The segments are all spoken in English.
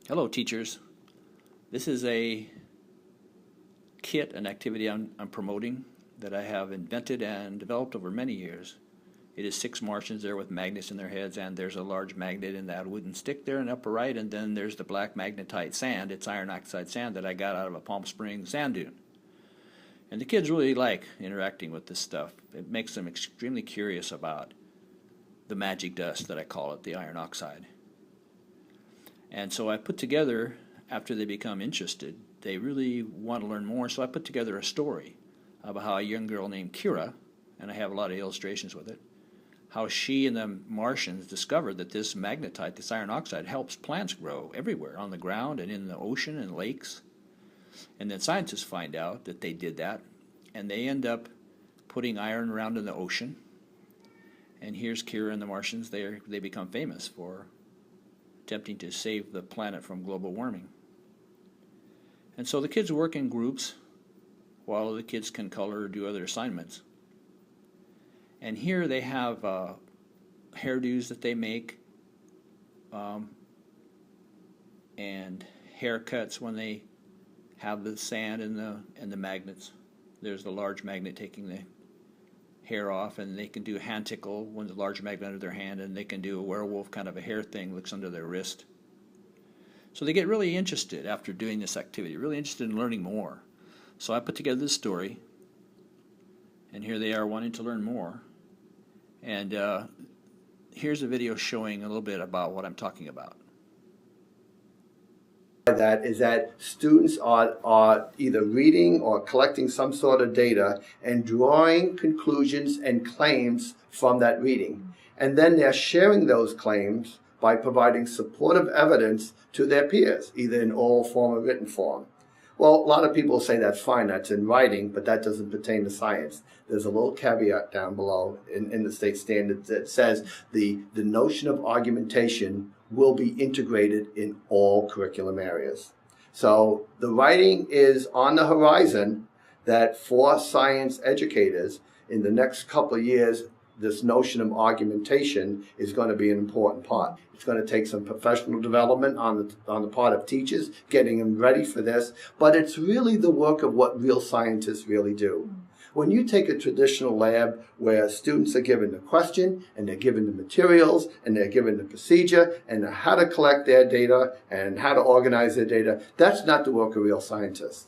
Hello, teachers. This is a kit, an activity I'm promoting that I have invented and developed over many years. It is 6 Martians there with magnets in their heads, and there's a large magnet in that wooden stick there in the upper right, and then there's the black magnetite sand. It's iron oxide sand that I got out of a Palm Springs sand dune. And the kids really like interacting with this stuff. It makes them extremely curious about the magic dust that I call it, the iron oxide. And so I put together, after they become interested, they really want to learn more, so I put together a story about how a young girl named Kira, and I have a lot of illustrations with it, how she and the Martians discovered that this magnetite, this iron oxide, helps plants grow everywhere, on the ground and in the ocean and lakes. And then scientists find out that they did that, and they end up putting iron around in the ocean. And here's Kira and the Martians. They become famous for attempting to save the planet from global warming. And so the kids work in groups while the kids can color or do other assignments. And here they have hairdos that they make and haircuts when they have the sand and the magnets. There's the large magnet taking the hair off, and they can do a hand tickle when the large magnet under their hand, and they can do a werewolf kind of a hair thing, looks under their wrist. So they get really interested after doing this activity, really interested in learning more. So I put together this story, and here they are wanting to learn more. And here's a video showing a little bit about what I'm talking about. That is that students are either reading or collecting some sort of data and drawing conclusions and claims from that reading. And then they're sharing those claims by providing supportive evidence to their peers, either in oral form or written form. Well, a lot of people say that's fine, that's in writing, but that doesn't pertain to science. There's a little caveat down below in the state standard that says the notion of argumentation will be integrated in all curriculum areas. So the writing is on the horizon that for science educators in the next couple of years, this notion of argumentation is going to be an important part. It's going to take some professional development on the part of teachers, getting them ready for this, but it's really the work of what real scientists really do. When you take a traditional lab where students are given the question and they're given the materials and they're given the procedure and how to collect their data and how to organize their data, that's not the work of real scientists.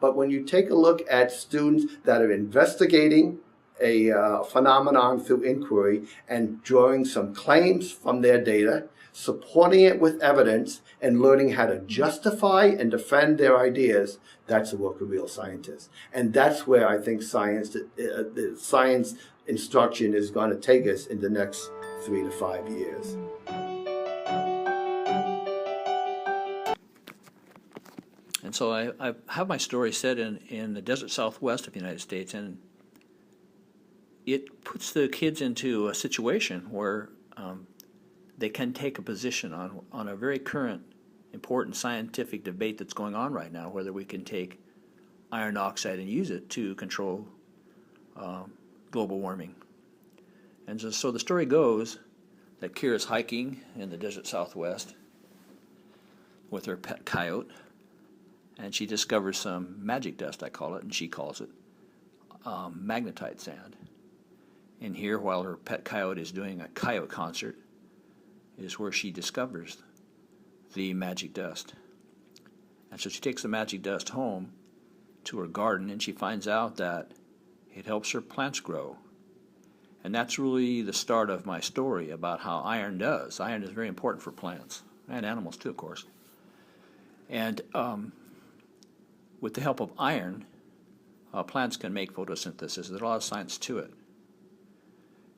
But when you take a look at students that are investigating a phenomenon through inquiry and drawing some claims from their data, supporting it with evidence, and learning how to justify and defend their ideas, that's the work of real scientists. And that's where I think the science instruction is going to take us in the next 3 to 5 years. And so I have my story set in the desert southwest of the United States, and it puts the kids into a situation where they can take a position on a very current, important scientific debate that's going on right now, whether we can take iron oxide and use it to control global warming. And so the story goes that Kira's hiking in the desert southwest with her pet coyote, and she discovers some magic dust, I call it, and she calls it magnetite sand. And here, while her pet coyote is doing a coyote concert, is where she discovers the magic dust. And so she takes the magic dust home to her garden, and she finds out that it helps her plants grow. And that's really the start of my story about how iron does. Iron is very important for plants, and animals too, of course. And with the help of iron, plants can make photosynthesis. There's a lot of science to it.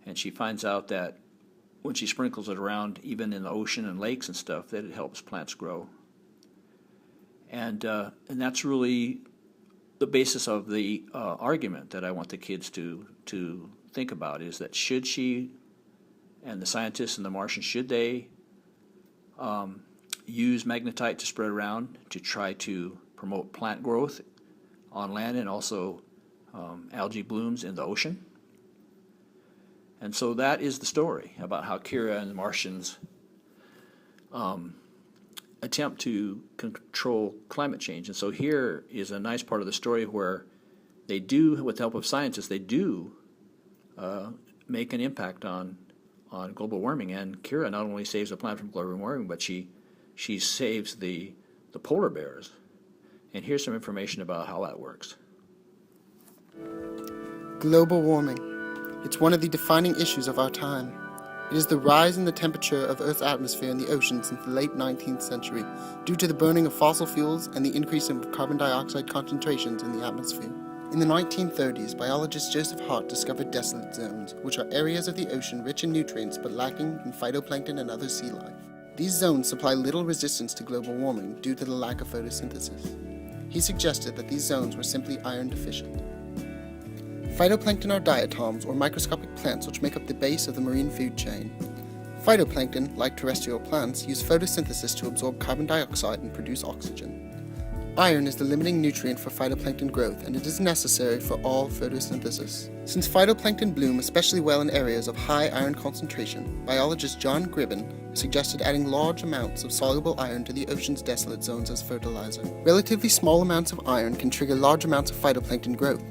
And she finds out that when she sprinkles it around, even in the ocean and lakes and stuff, that it helps plants grow. And that's really the basis of the argument that I want the kids to think about, is that should she and the scientists and the Martians, should they use magnetite to spread around to try to promote plant growth on land and also algae blooms in the ocean? And so that is the story about how Kira and the Martians attempt to control climate change. And so here is a nice part of the story where they do, with the help of scientists, they do make an impact on global warming. And Kira not only saves the planet from global warming, but she saves the polar bears. And here's some information about how that works. Global warming. It's one of the defining issues of our time. It is the rise in the temperature of Earth's atmosphere and the ocean since the late 19th century due to the burning of fossil fuels and the increase in carbon dioxide concentrations in the atmosphere. In the 1930s, biologist Joseph Hart discovered desolate zones, which are areas of the ocean rich in nutrients but lacking in phytoplankton and other sea life. These zones supply little resistance to global warming due to the lack of photosynthesis. He suggested that these zones were simply iron deficient. Phytoplankton are diatoms, or microscopic plants which make up the base of the marine food chain. Phytoplankton, like terrestrial plants, use photosynthesis to absorb carbon dioxide and produce oxygen. Iron is the limiting nutrient for phytoplankton growth, and it is necessary for all photosynthesis. Since phytoplankton bloom especially well in areas of high iron concentration, biologist John Gribben suggested adding large amounts of soluble iron to the ocean's desolate zones as fertilizer. Relatively small amounts of iron can trigger large amounts of phytoplankton growth.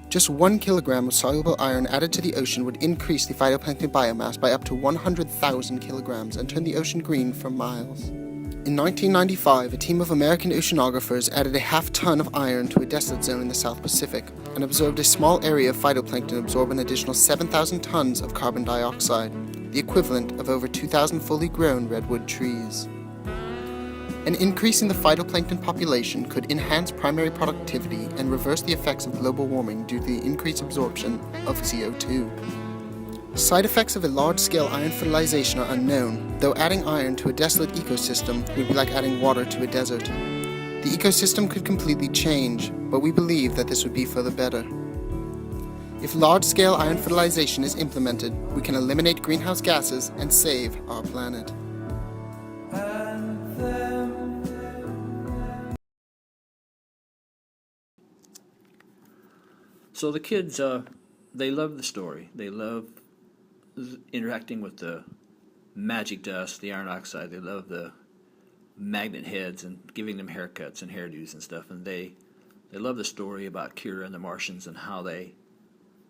Just 1 kilogram of soluble iron added to the ocean would increase the phytoplankton biomass by up to 100,000 kilograms and turn the ocean green for miles. In 1995, a team of American oceanographers added a half-ton of iron to a desolate zone in the South Pacific and observed a small area of phytoplankton absorb an additional 7,000 tons of carbon dioxide, the equivalent of over 2,000 fully grown redwood trees. An increase in the phytoplankton population could enhance primary productivity and reverse the effects of global warming due to the increased absorption of CO2. Side effects of a large-scale iron fertilization are unknown, though adding iron to a desolate ecosystem would be like adding water to a desert. The ecosystem could completely change, but we believe that this would be for the better. If large-scale iron fertilization is implemented, we can eliminate greenhouse gases and save our planet. So the kids, they love the story. They love interacting with the magic dust, the iron oxide. They love the magnet heads and giving them haircuts and hairdos and stuff. And they love the story about Kira and the Martians and how they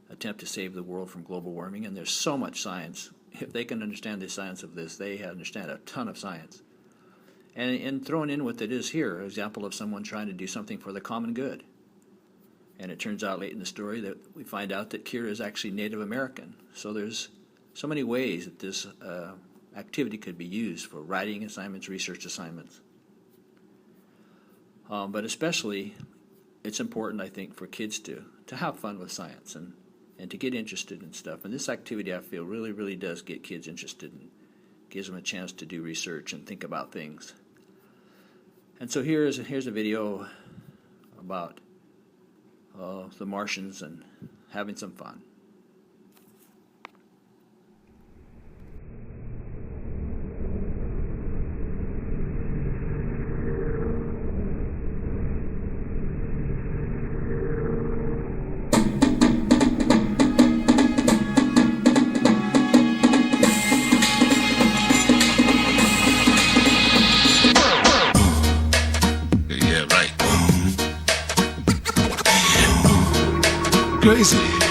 attempt to save the world from global warming. And there's so much science. If they can understand the science of this, they understand a ton of science. And thrown in with it is here, an example of someone trying to do something for the common good. And it turns out late in the story that we find out that Kira is actually Native American. So there's so many ways that this activity could be used for writing assignments, research assignments. But especially, it's important, I think, for kids to have fun with science and to get interested in stuff. And this activity, I feel, really, really does get kids interested and gives them a chance to do research and think about things. And so here's a video about the Martians and having some fun. Crazy.